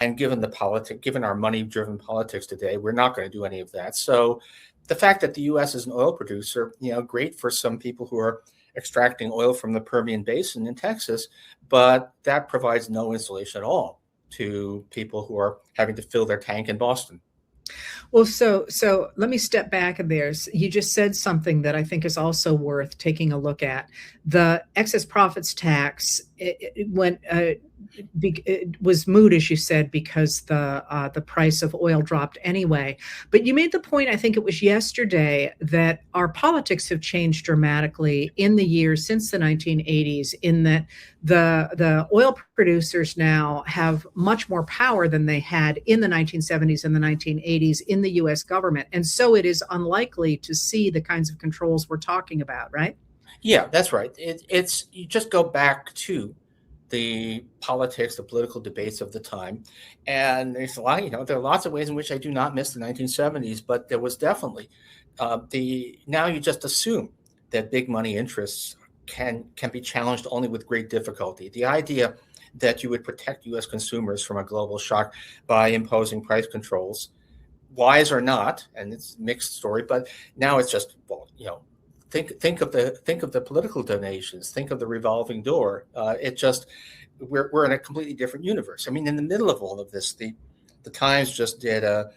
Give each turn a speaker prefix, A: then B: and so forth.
A: And given our money-driven politics today, we're not going to do any of that. So the fact that the U.S. is an oil producer, great for some people who are extracting oil from the Permian Basin in Texas, but that provides no insulation at all to people who are having to fill their tank in Boston.
B: Well, so let me step back there. You just said something that I think is also worth taking a look at. The excess profits tax it was moot, as you said, because the price of oil dropped anyway. But you made the point, I think it was yesterday, that our politics have changed dramatically in the years since the 1980s, in that the oil producers now have much more power than they had in the 1970s and the 1980s in the U.S. government. And so it is unlikely to see the kinds of controls we're talking about, right?
A: Yeah, that's right. It's you just go back to the politics, the political debates of the time, and there's a lot. There are lots of ways in which I do not miss the 1970s, but there was definitely now you just assume that big money interests can be challenged only with great difficulty. The idea that you would protect U.S. consumers from a global shock by imposing price controls, wise or not, and it's a mixed story, but now it's just, think of the political donations, think of the revolving door. We're in a completely different universe. I mean, in the middle of all of this, the Times just did a